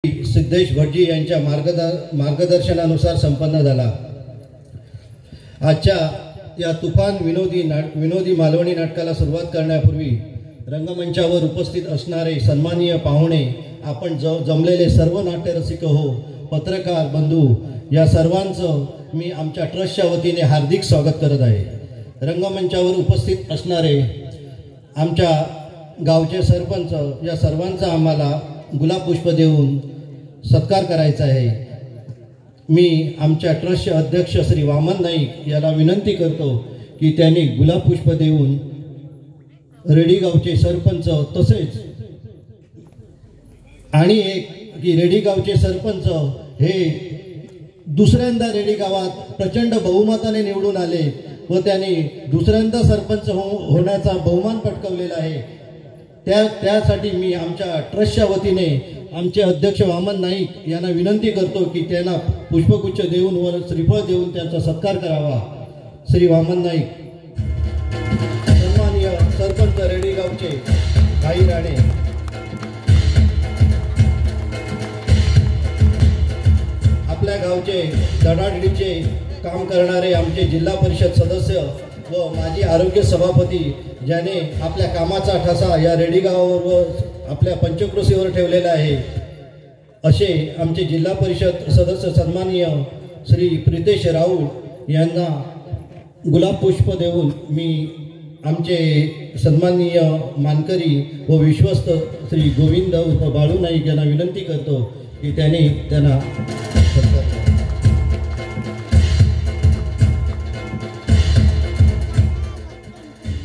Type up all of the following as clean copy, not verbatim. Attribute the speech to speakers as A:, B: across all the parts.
A: सिद्धेश भटजी यांच्या मार्गदर्शनानुसार संपन्न झाला। आजच्या या तुफान विनोदी मालवणी नाटकाला सुरुवात करण्यापूर्वी रंगमंचावर उपस्थित असणारे सन्माननीय पाहुणे, आपण जमलेले सर्व नाट्यरसिक हो, पत्रकार बंधू, या सर्वांचं मी आमच्या ट्रस्टच्या वतीने हार्दिक स्वागत करत आहे। रंगमंचावर उपस्थित असणारे आमच्या गावचे सरपंच, या सर्वांचा आम्हाला गुलाब पुष्प देऊन सत्कार करायचा आहे। मी आमच्या ट्रस्टचे अध्यक्ष श्री वामन नाईक याला विनंती करतो की त्यांनी गुलाब पुष्प देऊन रेडी गावचे सरपंच, तसेच आणि एक की रेडी गावचे सरपंच हे दुसऱ्यांदा रेडी गावात प्रचंड बहुमताने निवडून आले व त्यांनी दुसऱ्यांदा सरपंच होण्याचा बहुमान पटकावलेला आहे। त्यासाठी मी आमच्या ट्रस्टच्या वतीने आमचे अध्यक्ष वामन नाईक यांना विनंती करतो की त्यांना पुष्पगुच्छ देऊन व श्रीफळ देऊन त्यांचा सत्कार करावा। श्री वामन नाईक। सन्माननीय सरपंच रेडी गावचे भाई राणे, आपल्या गावचे धडाडीचे काम करणारे आमचे जिल्हा परिषद सदस्य व माजी आरोग्य सभापती, ज्याने आपल्या कामाचा ठसा या रेडी गावावर व आपल्या पंचक्रोशीवर ठेवलेला आहे, असे आमचे जिल्हा परिषद सदस्य सन्माननीय श्री प्रितेश राऊळ यांना गुलाब पुष्प देऊन मी आमचे सन्माननीय मानकरी व विश्वस्त श्री गोविंद उर्फ बाळू नाईक यांना विनंती करतो की त्यांना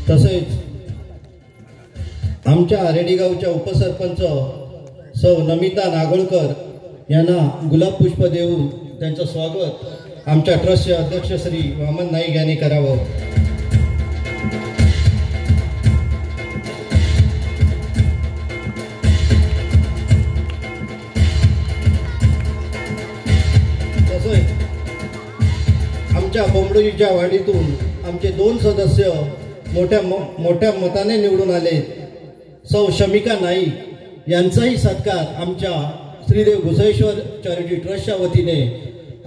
A: तसेच आमच्या रेडीगावच्या उपसरपंच सौ नमिता नागोळकर यांना गुलाब पुष्प देऊन त्यांचं स्वागत आमच्या ट्रस्टचे अध्यक्ष श्री वामन नाईक यांनी करावं। तसेच आमच्या बोंबडोजीच्या वाडीतून आमचे 2 सदस्य मोठ्या मताने निवडून आले, सौ शमिका नाईक यांचाही सत्कार आमच्या श्रीदेव घुसेश्वर चॅरिटी ट्रस्टच्या वतीने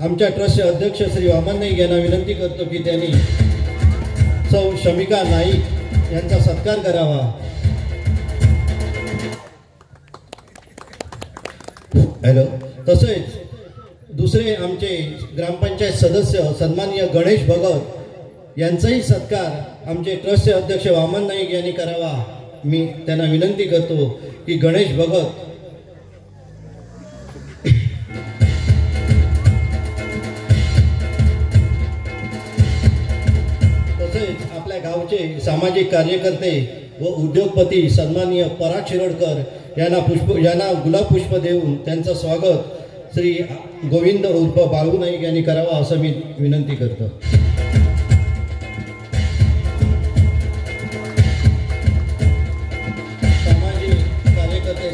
A: आमच्या ट्रस्टचे अध्यक्ष श्री वामन नाईक यांना विनंती करतो की त्यांनी सौ शमिका नाईक यांचा सत्कार करावा। हॅलो। तसेच दुसरे आमचे ग्रामपंचायत सदस्य सन्माननीय गणेश भगत यांचाही सत्कार आमचे ट्रस्टचे अध्यक्ष वामन नाईक यांनी करावा। मी त्यांना विनंती करतो की गणेश भगत तसेच आपल्या गावचे सामाजिक कार्यकर्ते व उद्योगपती सन्माननीय पराग शिरोडकर यांना गुलाब पुष्प देऊन त्यांचं स्वागत श्री गोविंद उर्फ बाळू नाईक यांनी करावा असं मी विनंती करतो।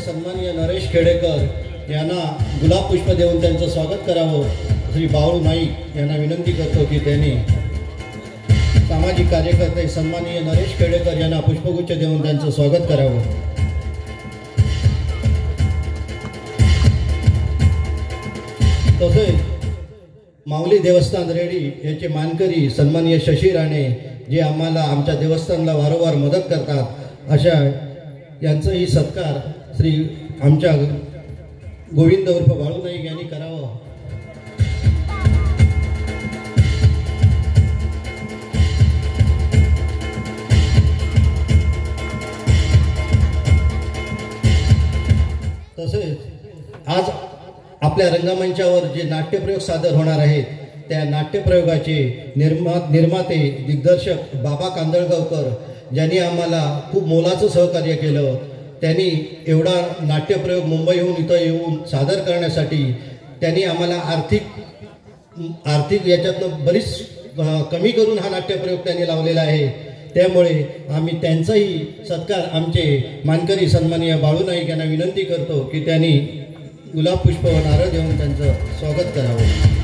A: सन्माननीय नरेश खेडेकर यांना गुलाब पुष्प देऊन त्यांचं स्वागत करावं श्री बाळू नाईक यांना विनंती करतो की त्यांनी सामाजिक कार्यकर्ते सन्माननीय नरेश खेडेकर यांना पुष्पगुच्छ देऊन त्यांचं स्वागत करावं। तसेच माऊली देवस्थान रेडी याचे मानकरी सन्माननीय शशी राणे, जे आम्हाला आमच्या देवस्थानला वारंवार मदत करतात, अशा यांचाही सत्कार श्री आमच्या गोविंद उर्फ बाळू नाईक यांनी करावं। तसेच आज आपल्या रंगमंचावर जे नाट्यप्रयोग सादर होणार आहेत, त्या नाट्यप्रयोगाचे निर्माते दिग्दर्शक बाबा कांदळगावकर, ज्यांनी आम्हाला खूप मोलाचं सहकार्य केलं, त्यांनी एवढा नाट्यप्रयोग मुंबईहून इथं येऊन सादर करण्यासाठी त्यांनी आम्हाला आर्थिक याच्यातनं बरीच कमी करून हा नाट्यप्रयोग त्यांनी लावलेला आहे। त्यामुळे आम्ही त्यांचाही सत्कार आमचे मानकरी सन्माननीय बाळू नाईक यांना विनंती करतो की त्यांनी गुलाब पुष्प व नारळ देऊन त्यांचं स्वागत करावं।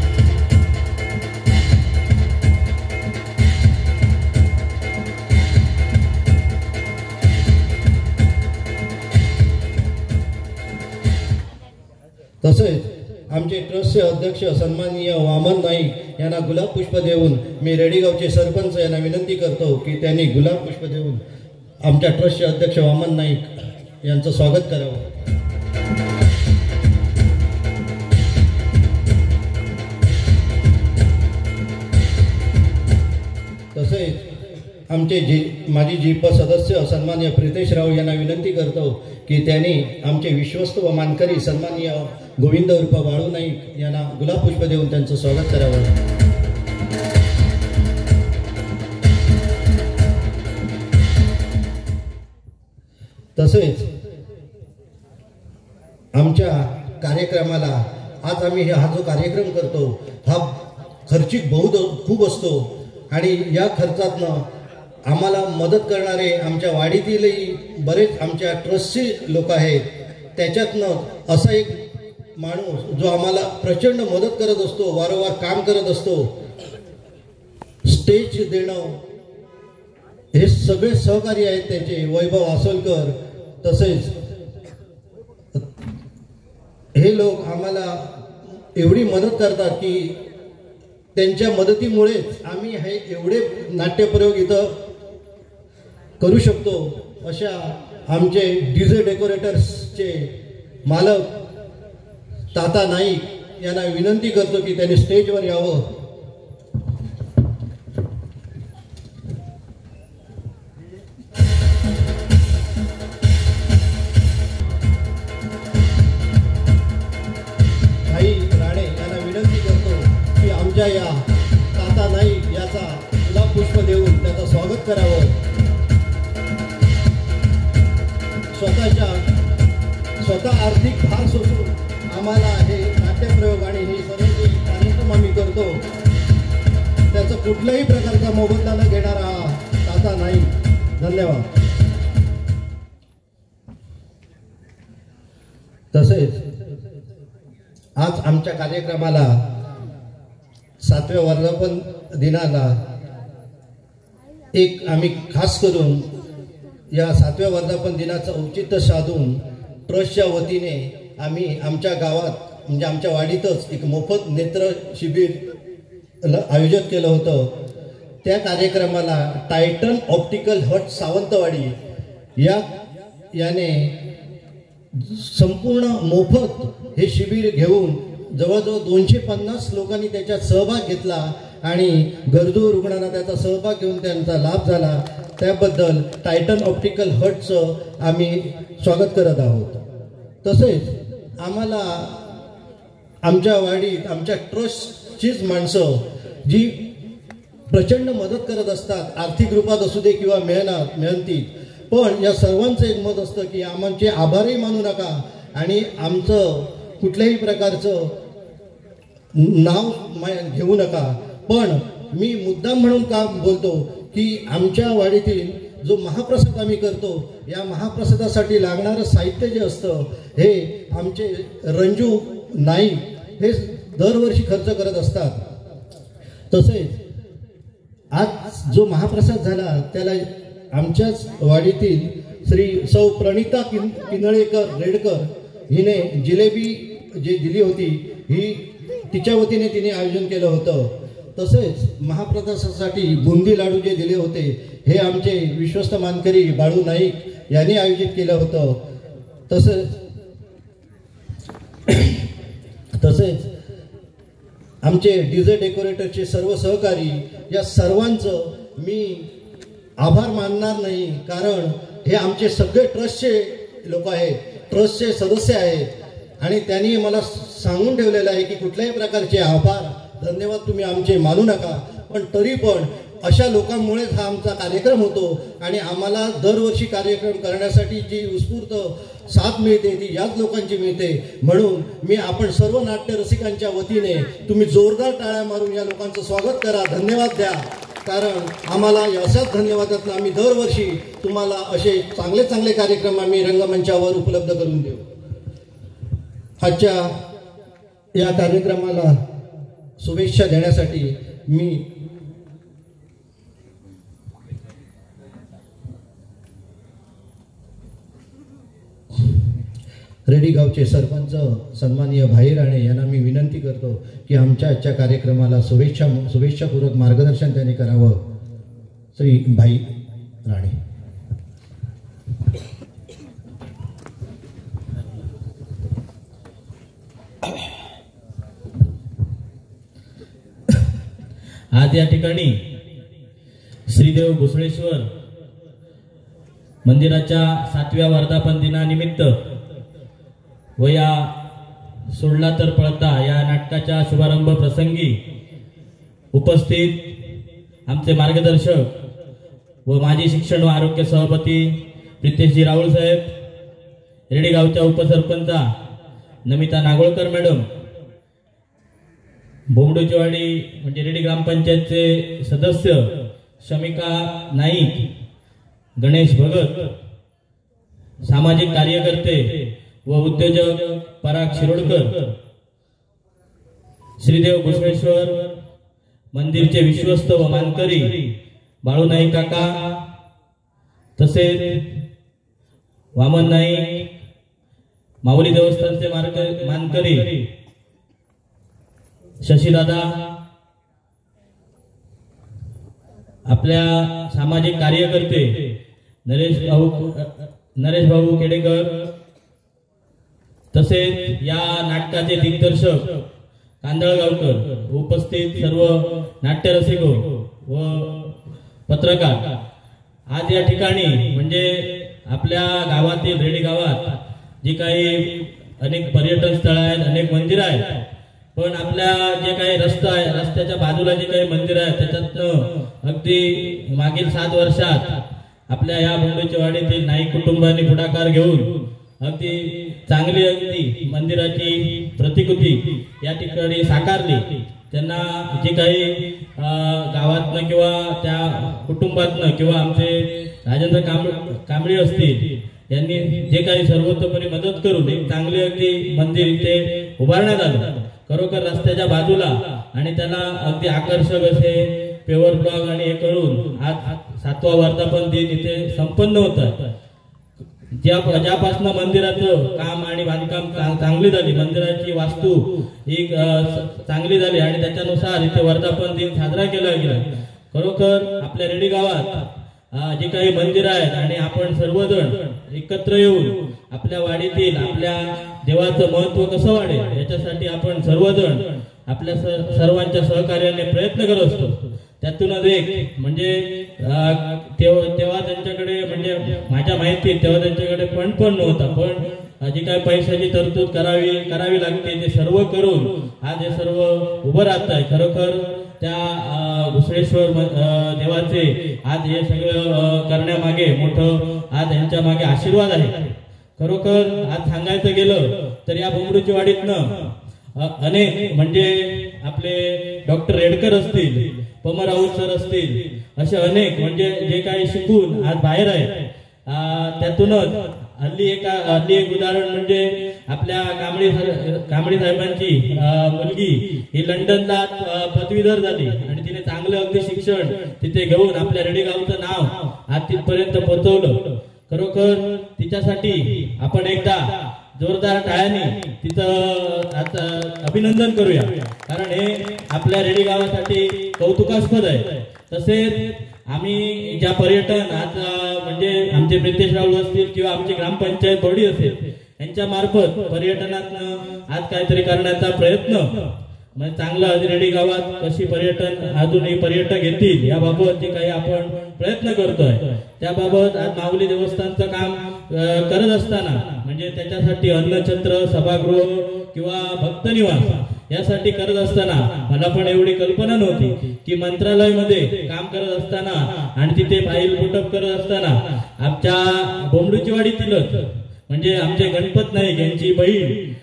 A: तसेच आमचे ट्रस्टचे अध्यक्ष सन्माननीय वामन नाईक यांना गुलाब पुष्प देऊन मी रेडीगावचे सरपंच यांना विनंती करतो की त्यांनी गुलाब पुष्प देऊन आमच्या ट्रस्टचे अध्यक्ष वामन नाईक यांचं स्वागत करावं. तसेच आमचे माजी जीप सदस्य सन्माननीय प्रितेश राव यांना विनंती करतो की त्यांनी आमचे विश्वस्त व मानकरी सन्माननीय गोविंद उर्फ बाळू नाईक यांना गुलाब पुष्प देऊन त्यांचं स्वागत करावं. तसेच आमच्या कार्यक्रमाला आज आम्ही हा जो कार्यक्रम करतो हा खर्चिक खूप असतो आणि या खर्चातनं आम्हाला मदत करणारे आमच्या वाडीतीलही बरेच आमच्या ट्रस्टचे लोक आहेत. त्याच्यातनं असा एक माणूस जो आम्हाला प्रचंड मदत करत असतो, वारंवार काम करत असतो, स्टेज देणं, हे सगळे सहकारी आहेत त्याचे, वैभव आसोलकर. तसेच हे लोक आम्हाला एवढी मदत करतात की त्यांच्या मदतीमुळेच आम्ही हे एवढे नाट्यप्रयोग इथं करू शकतो. अशा आमचे डीजे डेकोरेटर्सचे मालक ताता नाईक यांना विनंती करतो की त्यांनी स्टेजवर यावं. भाई राणे यांना विनंती करतो की आमच्या या ताता नाईक याचा गुलाब पुष्प देऊन त्याचं स्वागत करावं. स्वतः आर्थिक भार सोसून आम्हाला हे नाट्यप्रयोग आणि हे सर्व जे कार्यक्रम आम्ही करतो त्याचा कुठल्याही प्रकारचा मोबदला न घेणारा हा ताता नाईक. धन्यवाद. तसेच आज आमच्या कार्यक्रमाला 7व्या वर्धापन दिनाला एक आम्ही खास करून या 7व्या वर्धापन दिनाचं औचित्य साधून ट्रस्टच्या वतीने आम्ही आमच्या गावात म्हणजे आमच्या वाडीतच एक मोफत नेत्र शिबिर आयोजित केलं होतं. त्या कार्यक्रमाला टायटन ऑप्टिकल हट सावंतवाडी याने संपूर्ण मोफत हे शिबिर घेऊन जवळजवळ 250 लोकांनी त्याच्यात सहभाग घेतला आणि गरजू रुग्णांना त्याचा सहभाग घेऊन त्यांचा लाभ झाला. त्याबद्दल टायटन ऑप्टिकल हटचं आम्ही स्वागत करत आहोत. तसेच आम्हाला आमच्या वाडीत आमच्या ट्रस्टचीच माणसं जी प्रचंड मदत करत असतात, आर्थिक रूपात असू दे किंवा मेहनतीत, पण या सर्वांचं एक मत असतं की आमचे आभारही मानू नका आणि आमचं कुठल्याही प्रकारचं नाव घेऊ नका. पण मी मुद्दाम म्हणून का बोलतो की आमच्या वाडीतील जो महाप्रसाद आम्ही करतो या महाप्रसादासाठी लागणारं साहित्य जे असतं हे आमचे रंजू नाईक हे दरवर्षी खर्च करत असतात. तसेच आज जो महाप्रसाद झाला त्याला आमच्याच वाडीतील श्री सौ प्रणिता किनळेकर रेडकर हिने जिलेबी जी दिली होती ही तिच्या वतीने तिने आयोजन केलं होतं. तसेच महाप्रसादासाठी बुंदी लाडू जे दिले होते हे आमचे विश्वस्त मानकरी बाळू नाईक यांनी आयोजित केलं होतं. तसेच आमचे डीजे डेकोरेटरचे सर्व सहकारी या सर्वांचं मी आभार मानणार नाही, कारण हे आमचे सगळे ट्रस्टचे लोक आहेत, ट्रस्टचे सदस्य आहेत आणि त्यांनी मला सांगून ठेवलेलं आहे की कुठल्याही प्रकारचे आभार धन्यवाद तुम्ही आमचे मानू नका. पण तरी पण अशा लोकांमुळेच हा आमचा कार्यक्रम होतो आणि आम्हाला दरवर्षी कार्यक्रम करण्यासाठी जी उत्स्फूर्त साथ मिळते ती याच लोकांची मिळते. म्हणून मी आपण सर्व नाट्य रसिकांच्या वतीने तुम्ही जोरदार टाळ्या मारून या लोकांचं स्वागत करा, धन्यवाद द्या, कारण आम्हाला अशाच धन्यवादातून आम्ही दरवर्षी तुम्हाला असे चांगले चांगले कार्यक्रम आम्ही रंगमंचावर उपलब्ध करून देऊ. आजच्या या कार्यक्रमाला शुभेच्छा देण्यासाठी मी रेडी गावचे सरपंच सन्माननीय भाई राणे यांना मी विनंती करतो की आमच्या आजच्या कार्यक्रमाला शुभेच्छापूर्वक मार्गदर्शन त्यांनी करावं. श्री भाई राणे.
B: आज या ठिकाणी श्रीदेव घुसळेश्वर मंदिराच्या 7व्या वर्धापन दिनानिमित्त व या सोडला तर पळता या नाटकाच्या शुभारंभ प्रसंगी उपस्थित आमचे मार्गदर्शक व माजी शिक्षण व आरोग्य सभापती प्रितेशजी राहुल साहेब, रेडीगावच्या उपसरपंचा नमिता नागोळकर मॅडम, बोमडोचीवाडी म्हणजे रेडी ग्रामपंचायतचे सदस्य शमिका नाईक, गणेश भगत, सामाजिक कार्यकर्ते व उद्योजक पराग शिरोडकर, श्रीदेव घुसळेश्वर मंदिरचे विश्वस्त व मानकरी बाळू नाईक काका, तसेच वामन नाईक, माऊली देवस्थानचे मानकरी शशीदादा, आपल्या सामाजिक कार्यकर्ते नरेश भाऊ केडेकर, तसेच या नाटकाचे दिग्दर्शक कांदळगावकर, उपस्थित सर्व नाट्यरसिक व पत्रकार. आज या ठिकाणी म्हणजे आपल्या गावातील रेडी गावात जी काही अनेक पर्यटन स्थळ आहेत, अनेक मंदिर आहेत, पण आपल्या जे काही रस्ता आहे, रस्त्याच्या बाजूला जे काही मंदिर आहे त्याच्यातनं अगदी मागील 7 वर्षात आपल्या या बोंडेचीवाडीतील नाईक कुटुंबाने पुढाकार घेऊन अगदी चांगली अगदी मंदिराची प्रतिकृती या ठिकाणी साकारली. त्यांना जे काही गावातनं किंवा त्या कुटुंबातनं किंवा आमचे राजेंद्र कांबळे असतील यांनी जे काही सर्वतोपरी मदत करून एक चांगली अगदी मंदिर इथे उभारण्यात आलं. खरोखर रस्त्याच्या बाजूला आणि त्याला अगदी आकर्षक असे पेवर ब्लॉक आणि हे करून आज 7वा वर्धापन दिन इथे संपन्न होतं. ज्यापासून मंदिराचं काम आणि बांधकाम चांगली झाली, मंदिराची वास्तू ही चांगली झाली आणि त्याच्यानुसार इथे वर्धापन दिन साजरा केला गेला. खरोखर आपल्या रेडी गावात जे काही मंदिर आहेत आणि आपण सर्वजण एकत्र येऊन आपल्या वाडीतील आपल्या देवाचं महत्व कसं वाढेल याच्यासाठी आपण सर्वजण आपल्या सर्वांच्या सहकार्याने प्रयत्न करत असतो. त्यातूनच एक म्हणजे तेव्हा त्यांच्याकडे म्हणजे माझ्या माहितीत तेव्हा त्यांच्याकडे फंड पण नव्हता, पण जी काही पैशाची तरतूद करावी लागते ते सर्व करून आज हे सर्व उभं राहत आहे. खरोखर त्या घुसळेश्वर देवाचे आज हे सगळं करण्यामागे मोठं आज यांच्या मागे आशीर्वाद आहे. खरोखर आज सांगायचं गेलं तर या बोंबडूची वाडीतनं अनेक म्हणजे आपले डॉक्टर रेडकर असतील, पमर राऊत सर असतील, असे अनेक म्हणजे जे काही शिकून आज बाहेर आहेत. त्यातूनच हल्ली एक उदाहरण म्हणजे आपल्या कांबळे साहेबांची मुलगी ही लंडनला पदवीधर झाली आणि तिने चांगलं अगदी शिक्षण तिथे घेऊन आपल्या रेडी गावचं नाव आज तिथपर्यंत पोहोचवलं. खरोखर तिच्यासाठी आपण एकदा जोरदार टाळ्यांनी तिचं आता अभिनंदन करूया, कारण हे आपल्या रेडी गावासाठी कौतुकास्पद आहे. तसेच आम्ही ज्या पर्यटन आज म्हणजे आमचे प्रितेश राहुल असतील किंवा आमची ग्रामपंचायत बॉडी असेल यांच्या मार्फत पर्यटनात आज काहीतरी करण्याचा प्रयत्न म्हणजे चांगलं रेडी गावात कशी पर्यटन अजूनही पर्यटक येतील याबाबत जे काही आपण प्रयत्न करतोय त्याबाबत आज माऊली देवस्थानचं काम करत असताना म्हणजे त्याच्यासाठी अन्नछत्र, सभागृह किंवा भक्त निवास यासाठी करत असताना मला पण एवढी कल्पना नव्हती की मंत्रालयामध्ये काम करत असताना आणि तिथे फाईल पुटअप करत असताना आमच्या बोंबडूची वाडीतीलच म्हणजे आमचे गणपत नाईक यांची बहीण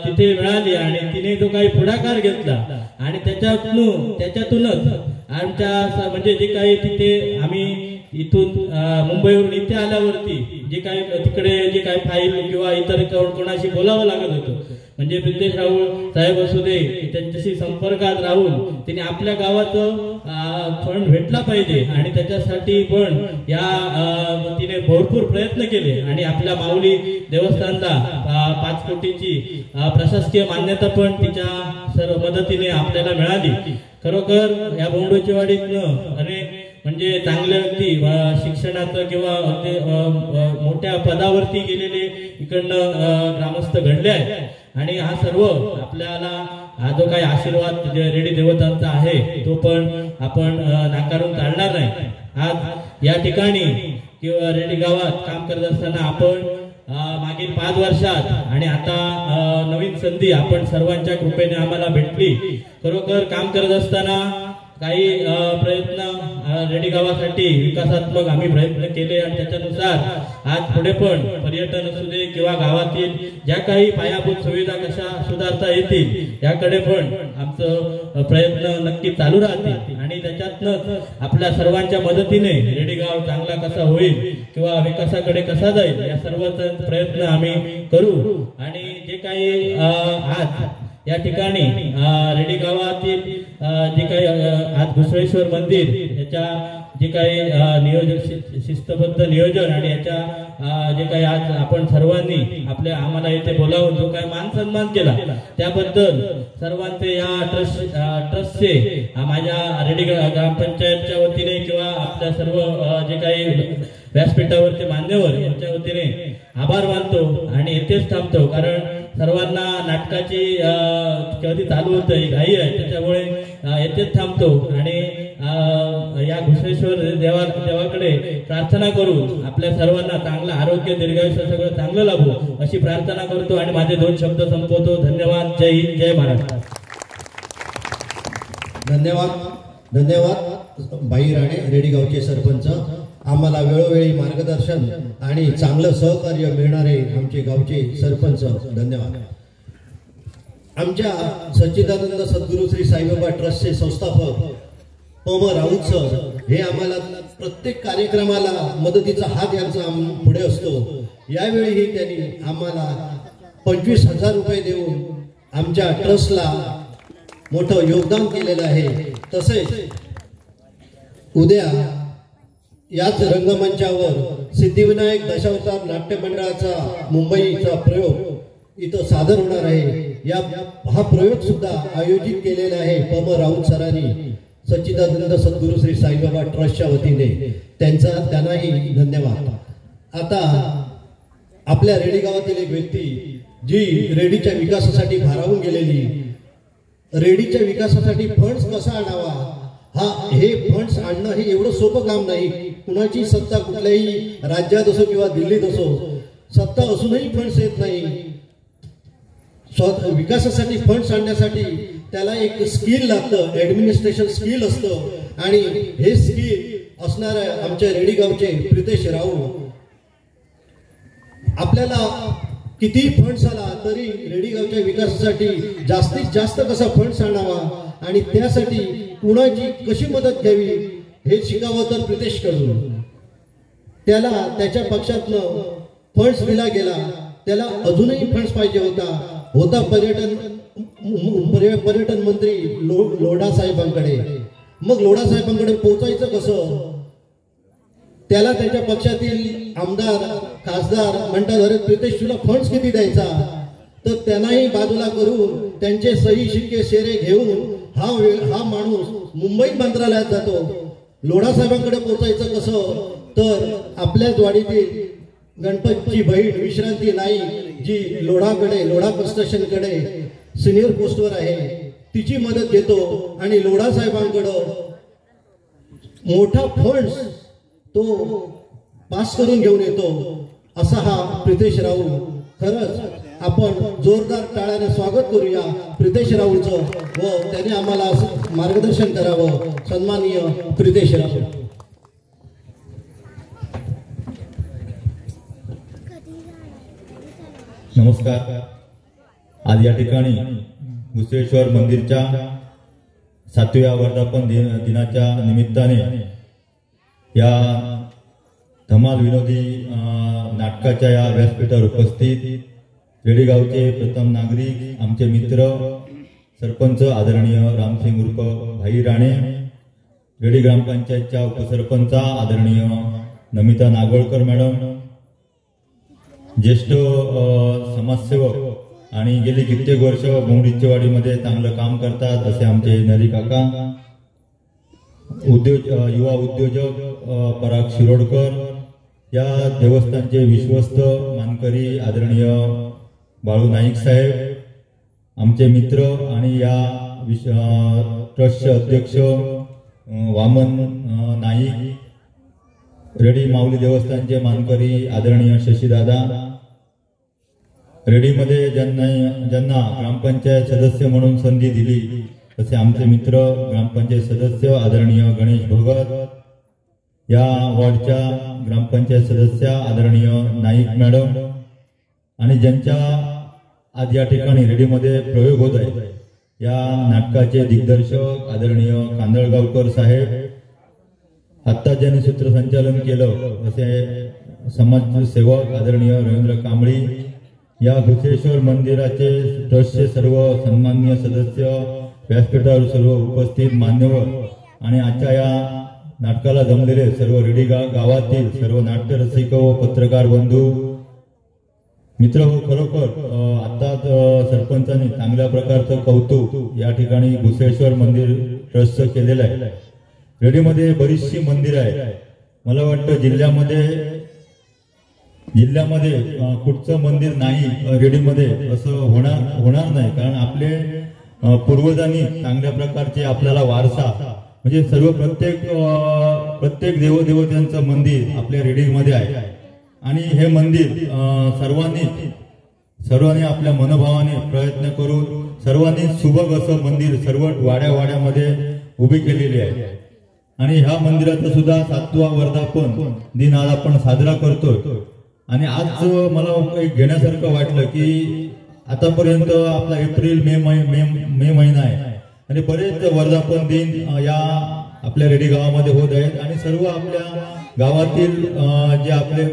B: तिथे मिळाली आणि तिने जो काही पुढाकार घेतला आणि त्याच्यातूनच आमच्या म्हणजे जे काही तिथे आम्ही इथून मुंबईवरून इथे आल्यावरती जे काही तिकडे जे काही फाईल किंवा इतर कोणाशी बोलावं लागत होतं म्हणजे प्रितेश राऊळ साहेब असू दे, त्यांच्याशी संपर्कात राहून त्यांनी आपल्या गावाचं फंड भेटला पाहिजे आणि त्याच्यासाठी पण या तिने भरपूर प्रयत्न केले आणि आपल्या माऊली देवस्थानला 5 कोटीची प्रशासकीय मान्यता पण तिच्या सर्व मदतीने आपल्याला मिळाली. खरोखर या बोंडोचीवाडीतनं अनेक म्हणजे चांगले व्यक्ती शिक्षणाचं किंवा मोठ्या पदावरती गेलेले इकडनं ग्रामस्थ घडले आहेत आणि हा सर्व आपल्याला हा जो काही आशीर्वाद रेडी देवतांचा आहे तो पण आपण नाकारून चालणार नाही. आज या ठिकाणी किंवा रेडी गावात काम करत असताना आपण मागील 5 वर्षात आणि आता नवीन संधी आपण सर्वांच्या कृपेने आम्हाला भेटली. खरोखर काम करत असताना काही प्रयत्न रेडी गावासाठी विकासात्मक आम्ही प्रयत्न केले आणि त्याच्यानुसार आज पुढे पण पर्यटन असू दे किंवा गावातील ज्या काही पायाभूत सुविधा कशा सुधारता येतील याकडे पण आमचं प्रयत्न नक्की चालू राहतील आणि त्याच्यातनंच आपल्या सर्वांच्या मदतीने रेडी गाव चांगला कसा होईल किंवा विकासाकडे कसा जाईल या सर्वच प्रयत्न आम्ही करू. आणि जे काही आज या ठिकाणी रेडी गावातील जे काही आज घुसळेश्वर मंदिर याच्या जे काही नियोजन शिस्तबद्ध नियोजन आणि याच्या जे काही आज आपण सर्वांनी आम्हाला इथे बोलावून जो काही मान सन्मान केला त्याबद्दल सर्वांचे या ट्रस्टचे माझ्या रेडी ग्रामपंचायतच्या वतीने किंवा आपल्या सर्व जे काही व्यासपीठावरचे मान्यवर यांच्या वतीने आभार मानतो आणि येथेच थांबतो. कारण सर्वांना नाटकाची कधी चालू होतं घाई आहे त्याच्यामुळे येथेच थांबतो आणि या घुसळेश्वर देवाकडे प्रार्थना करून आपल्या सर्वांना चांगलं आरोग्य दीर्घायुष्य सगळं चांगलं लाभो अशी प्रार्थना करतो आणि माझे 2 शब्द संपवतो. धन्यवाद. जय हिंद, जय महाराष्ट्र.
A: धन्यवाद बाई राणे, रेडी गावचे सरपंच. आम्हाला वेळोवेळी मार्गदर्शन आणि चांगलं सहकार्य मिळणारे आमचे गावचे सरपंच. धन्यवाद. आमच्या सच्चिदानंद सद्गुरू श्री साईबाबा ट्रस्टचे संस्थापक पम राऊत सर हे आम्हाला प्रत्येक कार्यक्रमाला मदतीचा हात यांचा पुढे असतो. यावेळीही त्यांनी आम्हाला 25,000 रुपये देऊन आमच्या ट्रस्टला मोठं योगदान केलेलं आहे. तसेच उद्या याच रंगमंचावर सिद्धिविनायक दशावतार नाट्य मंडळाचा मुंबईचा प्रयोग इथं सादर होणार आहे. हा प्रयोग सुद्धा आयोजित केलेला आहे पम राऊत सरांनी सच्चिदानंद सद्गुरू श्री साईबाबा ट्रस्टच्या वतीने. त्यांनाही धन्यवाद. आता आपल्या रेडी गावातील एक व्यक्ती जी रेडीच्या विकासासाठी भारावून गेलेली, रेडीच्या विकासासाठी फंड्स कसा आणावा हे फंड्स आणणं हे एवढं सोपं काम नाही. कुणाची सत्ता कुठल्याही राज्यात असो किंवा दिल्लीत असो सत्ता असूनही फंड्स येत नाही. विकासासाठी फंड्स आणण्यासाठी त्याला एक स्किल लागतं, ऍडमिनिस्ट्रेशन स्किल असतं आणि हे स्किल असणाऱ्या आमच्या रेडी गावचे प्रितेश राऊळ आपल्याला किती फंड्स आला तरी रेडी गावच्या विकासासाठी जास्तीत जास्त कसा फंड्स आणावा आणि त्यासाठी कुणाची कशी मदत घ्यावी हे शिकावं तर प्रितेश कडून. त्याला त्याच्या पक्षातनं फंड्स दिला गेला. त्याला अजूनही फंड्स पाहिजे होता पर्यटन मंत्री लोढा साहेबांकडे. मग लोढा साहेबांकडे पोहोचायचं कसं? त्याला त्याच्या पक्षातील आमदार खासदार म्हणतात अरे प्रितेश तुला फंड्स किती द्यायचा? तर त्यांनाही बाजूला करून त्यांचे सही शिक्के शेरे घेऊन हा माणूस मुंबई मंत्रालयात जातो. लोढा साहेबांकडे पोहोचायचं कसं? तर आपल्याच वाडीतील गणपतची बहीण विश्रांती नाईक जी लोढा कन्स्ट्रक्शनकडे सिनियर पोस्टवर आहे तिची मदत घेतो आणि लोढा साहेबांकडं मोठा फंड्स तो पास करून घेऊन येतो. असा हा प्रितेश राऊळ. खरंच आपण जोरदार टाळ्याने स्वागत करूया प्रितेश राऊळचं व त्याने आम्हाला मार्गदर्शन करावं. सन्माननीय प्रितेश राऊळ.
C: नमस्कार. आज या ठिकाणी घुसळेश्वर मंदिरच्या 7व्या वर्धापन दिनाच्या निमित्ताने या धमाल विनोदी नाटकाच्या या व्यासपीठावर उपस्थित रेडी गावचे प्रथम नागरिक, आमचे मित्र, सरपंच आदरणीय रामसिंग उर्फ भाई राणे, रेडी ग्रामपंचायतच्या उपसरपंचा आदरणीय नमिता नागोळकर मॅडम, ज्येष्ठ समाजसेवक आणि गेली कित्येक वर्ष बोंबडीचेवाडीमध्ये चांगलं काम करतात असे आमचे नरी काका, युवा उद्योजक पराग शिरोडकर, या देवस्थानचे विश्वस्त मानकरी आदरणीय बाळू नाईक साहेब, आमचे मित्र आणि या ट्रस्टचे अध्यक्ष वामन नाईक, रेडी माऊली देवस्थानचे मानकरी आदरणीय शशीदादा, रेडीमध्ये ज्यांना ग्रामपंचायत सदस्य म्हणून संधी दिली तसे आमचे मित्र ग्रामपंचायत सदस्य आदरणीय गणेश भगत, या वॉर्डच्या ग्रामपंचायत सदस्य आदरणीय नाईक मॅडम, आणि ज्यांच्या आज या ठिकाणी रेडीमध्ये प्रयोग होत आहे या नाटकाचे दिग्दर्शक आदरणीय कांदळगावकर साहेब, आत्ता ज्यांनी सूत्रसंचालन केलं असे समाजसेवक आदरणीय रवींद्र कांबळी, या घुसेश्वर मंदिराचे ट्रस्टचे सर्व सन्माननीय सदस्य, व्यासपीठावर सर्व उपस्थित मान्यवर आणि आजच्या या नाटकाला जमलेले सर्व रेडी गावातील सर्व नाट्यरसिक व पत्रकार बंधू मित्र हो, खरोखर आत्ताच सरपंचांनी चांगल्या प्रकारचं कौतुक या ठिकाणी घुसेश्वर मंदिर ट्रस्टचं केलेलं आहे. रेडीमध्ये बरीचशी मंदिरं आहेत. मला वाटतं जिल्ह्यामध्ये कुठचं मंदिर नाही रेडीमध्ये असं होणार नाही, कारण आपले पूर्वजांनी चांगल्या प्रकारचे आपल्याला वारसा म्हणजे सर्व प्रत्येक देवदेवतांचं मंदिर आपल्या रेडीमध्ये आहे आणि हे मंदिर सर्वांनी आपल्या मनोभावाने प्रयत्न करून सर्वांनी सुबक असं मंदिर सर्व वाड्यावाड्यामध्ये उभी केलेली आहे. आणि ह्या मंदिराचा सुद्धा 7वा वर्धापन दिन आज आपण साजरा करतोय. आणि आज मला एक घेण्यासारखं वाटलं की आतापर्यंत आपला एप्रिल मे महिना आहे आणि बरेच वर्धापन दिन या आपल्या रेडी गावामध्ये होत आहेत आणि सर्व आपल्या गावातील जे आपले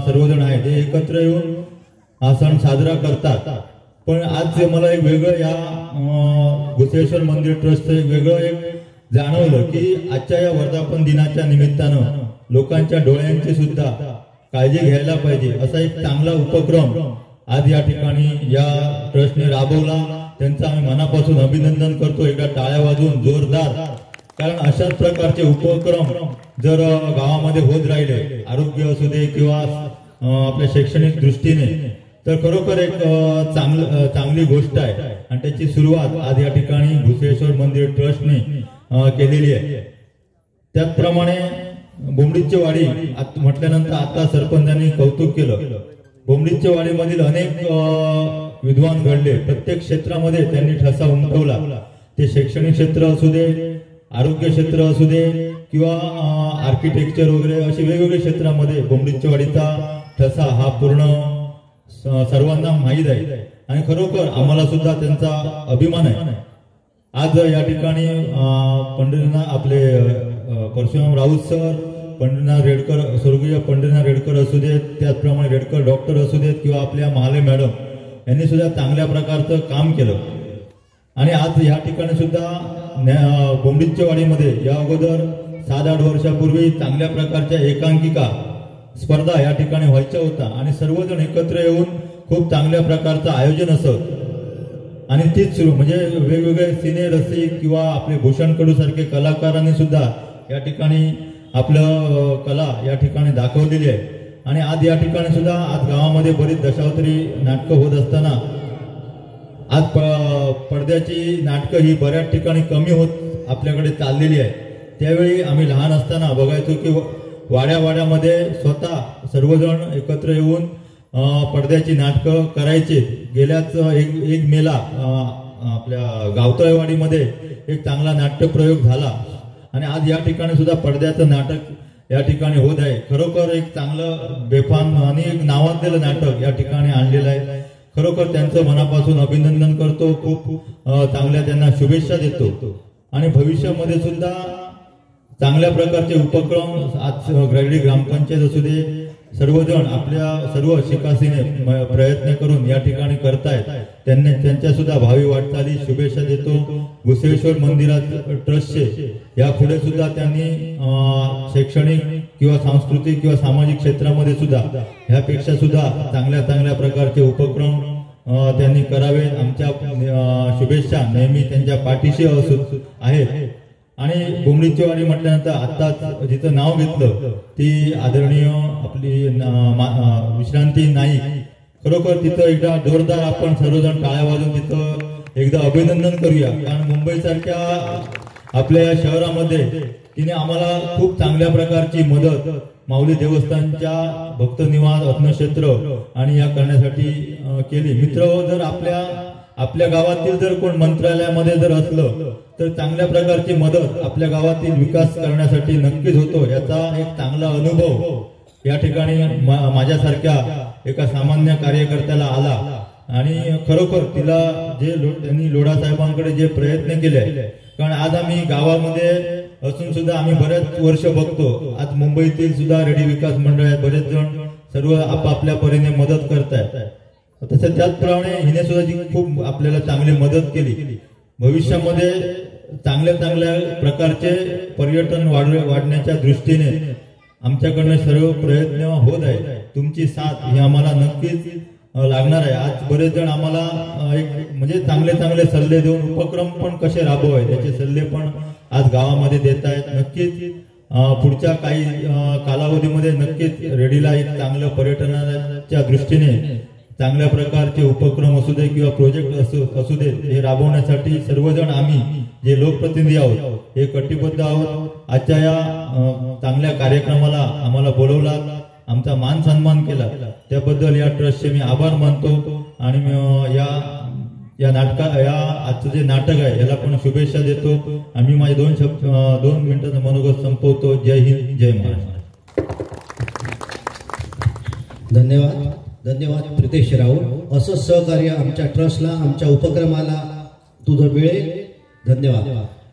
C: सर्वजण आहेत ते एकत्र येऊन हा सण साजरा करतात. पण आज मला एक वेगळं या घुसेश्वर मंदिर ट्रस्टचं एक वेगळं जाणवलं की आजच्या या वर्धापन दिनाच्या निमित्तानं लोकांच्या डोळ्यांची सुद्धा काळजी घ्यायला पाहिजे असा एक चांगला उपक्रम आज या ठिकाणी या ट्रस्टने राबवला. त्यांचं आम्ही मनापासून अभिनंदन करतो, एकदा टाळ्या वाजवून जोरदार. कारण अशाच प्रकारचे उपक्रम जर गावामध्ये होत राहिले, आरोग्य असू दे किंवा आपल्या शैक्षणिक दृष्टीने, तर खरोखर एक चांगली गोष्ट आहे आणि त्याची सुरुवात आज या ठिकाणी घुसेश्वर मंदिर ट्रस्टने केलेली आहे. त्याचप्रमाणे बोंबडीची वाडी म्हटल्यानंतर आता सरपंचांनी कौतुक केलं. बोंबडीची वाडीमधील अनेक विद्वान घडले, प्रत्येक क्षेत्रामध्ये त्यांनी ठसा उमटवला. ते शैक्षणिक क्षेत्र असू दे, आरोग्य क्षेत्र असू दे किंवा आर्किटेक्चर वगैरे असे वेगवेगळ्या क्षेत्रामध्ये बोंबडीची वाडीचा ठसा हा पूर्ण सर्वांना माहीत आहे आणि खरोखर आम्हाला सुद्धा त्यांचा अभिमान आहे. आज या ठिकाणी पंढरीनाथ आपले परशुराम राऊत सर, पंढरीनाथ रेडकर, स्वर्गीय पंढरीनाथ रेडकर असू देत, त्याचप्रमाणे रेडकर डॉक्टर असू देत किंवा आपल्या महाले मॅडम यांनी सुद्धा चांगल्या प्रकारचं काम केलं. आणि आज या ठिकाणी सुद्धा बोंबडीच्या वाडीमध्ये या अगोदर 7-8 वर्षापूर्वी चांगल्या प्रकारच्या एकांकिका स्पर्धा या ठिकाणी व्हायच्या होता आणि सर्वजण एकत्र येऊन खूप चांगल्या प्रकारचं आयोजन असत आणि तीच सुरू म्हणजे वेगवेगळे सिने रसिक किंवा आपले भूषण कडू सारखे कलाकारांनी सुद्धा या ठिकाणी आपलं कला या ठिकाणी दाखवलेली आहे. आणि आज या ठिकाणी सुद्धा आज गावामध्ये बरीच दशावतारी नाटकं होत असताना आज पडद्याची नाटकं ही बऱ्याच ठिकाणी कमी होत आपल्याकडे चाललेली आहे. त्यावेळी आम्ही लहान असताना बघायचो की वाड्यावाड्यामध्ये स्वतः सर्वजण एकत्र येऊन पडद्याची नाटकं करायचे. गेल्याच एक मेला आपल्या गावतळेवाडीमध्ये एक चांगला नाट्य प्रयोग झाला आणि आज या ठिकाणी सुद्धा पडद्याचं नाटक या ठिकाणी होत आहे. खरोखर एक चांगलं बेफान आणि एक नावाजलेलं नाटक या ठिकाणी आणलेलं आहे. खरोखर त्यांचं मनापासून अभिनंदन करतो, खूप चांगल्या त्यांना शुभेच्छा देतो आणि भविष्यामध्ये सुद्धा चांगल्या प्रकारचे उपक्रम आज रेडी ग्रामपंचायत असू दे सर्वजण आपल्या सर्व शिकासीने प्रयत्न करून या ठिकाणी करतायत. त्यांच्या सुद्धा भावी वाटचाली शुभेच्छा देतो. घुसेश्वर मंदिरात ट्रस्टचे यापुढे सुद्धा त्यांनी शैक्षणिक किंवा सांस्कृतिक किंवा सामाजिक क्षेत्रामध्ये सुद्धा ह्यापेक्षा सुद्धा चांगल्या प्रकारचे उपक्रम त्यांनी करावे. आमच्या शुभेच्छा नेहमी त्यांच्या पाठीशी आहेत. आणि बोमडीची वाडी म्हटल्यानंतर आता जिथं नाव घेतलं ती आदरणीय आपली विश्रांती नाईक, खरोखर तिथं एकदा जोरदार आपण सर्वजण टाळ्या वाजून तिथं एकदा अभिनंदन करूया. कारण मुंबईसारख्या आपल्या शहरामध्ये तिने आम्हाला खूप चांगल्या प्रकारची मदत माऊली देवस्थानच्या भक्त निवास अग्नक्षेत्र आणि या करण्यासाठी केली. मित्र, जर आपल्या गावातील जर कोण मंत्रालयामध्ये जर असलं तर चांगल्या प्रकारची मदत आपल्या गावातील विकास करण्यासाठी नक्कीच होतो. याचा एक चांगला अनुभव या ठिकाणी माझ्यासारख्या एका सामान्य कार्यकर्त्याला आला. आणि खरोखर तिला त्यांनी लोढा साहेबांकडे जे प्रयत्न केले, कारण आज आम्ही गावामध्ये असून सुद्धा आम्ही बरेच वर्ष बघतो आज मुंबईतील सुद्धा रेडी विकास मंडळ आहेत, बरेच जण सर्व आपापल्या परीने मदत करतायत. तसं त्याचप्रमाणे हिने सुद्धा खूप आपल्याला चांगली मदत केली. भविष्यामध्ये चांगल्या प्रकारचे पर्यटन वाढण्याच्या दृष्टीने आमच्याकडनं सर्व प्रयत्न होत आहेत. तुमची साथ ही आम्हाला नक्कीच लागणार आहे. आज बरेच जण आम्हाला एक म्हणजे चांगले सल्ले देऊन उपक्रम पण कसे राबवावे त्याचे सल्ले पण आज गावामध्ये देत आहेत. नक्कीच पुढच्या काही कालावधीमध्ये नक्कीच रेडीला एक चांगलं पर्यटनाच्या दृष्टीने चांगल्या प्रकारचे उपक्रम असू दे किंवा प्रोजेक्ट असू दे हे राबवण्यासाठी सर्वजण आम्ही जे लोकप्रतिनिधी आहोत हे कटिबद्ध आहोत. आजच्या या चांगल्या कार्यक्रमाला आम्हाला बोलवला, आमचा मान सन्मान केला, त्याबद्दल या ट्रस्टचे मी आभार मानतो. आणि या आजचं जे नाटक आहे याला पण शुभेच्छा देतो. आम्ही माझे 2 मिनिटाचं मनोगत संपवतो. जय हिंद, जय महाराष्ट्र.
A: धन्यवाद प्रितेश राऊळ. असं सहकार्य आमच्या ट्रस्टला, आमच्या उपक्रमाला तुझं मिळेल. धन्यवाद.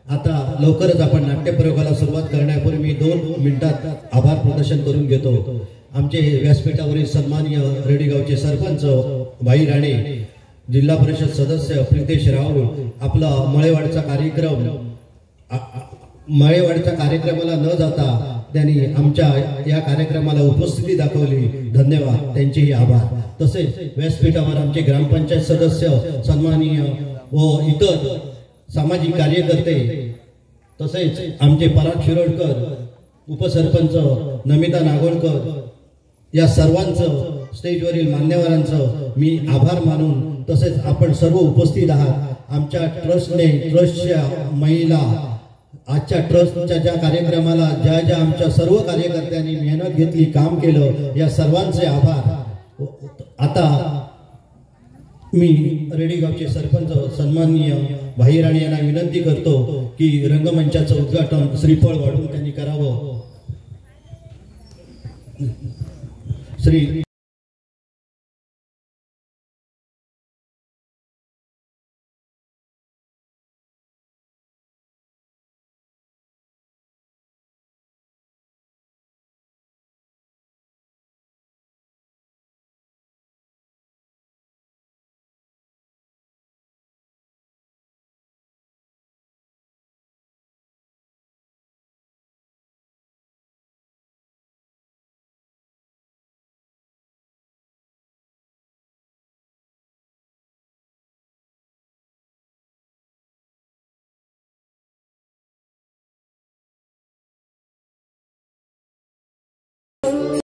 A: आता लवकरच आपण नाट्यप्रयोगाला सुरुवात करण्यापूर्वी मी 2 मिनिटात आभार प्रदर्शन करून घेतो. आमचे व्यासपीठावरील सन्माननीय रेडीगावचे सरपंच भाई राणे, जिल्हा परिषद सदस्य प्रितेश राऊळ, आपला मळेवाडचा कार्यक्रमाला न जाता त्यांनी आमच्या या कार्यक्रमाला उपस्थिती दाखवली. धन्यवाद, त्यांचेही आभार. तसेच व्यासपीठावर आमचे ग्रामपंचायत सदस्य सन्माननीय व इतर सामाजिक कार्यकर्ते, तसेच आमचे पराग शिरोडकर, उपसरपंच नमिता नागोळकर, या सर्वांचं, स्टेजवरील मान्यवरांचं मी आभार मानून, तसेच आपण सर्व उपस्थित आहात. आमच्या ट्रस्टच्या महिला, आजच्या ट्रस्टच्या ज्या कार्यक्रमाला ज्या आमच्या सर्व कार्यकर्त्यांनी मेहनत घेतली, काम केलं, या सर्वांचे आभार. आता मी रेडीगावचे सरपंच सन्माननीय भाई राणे यांना विनंती करतो की रंगमंचाचं उद्घाटन श्रीफळ वाढून त्यांनी करावं. श्री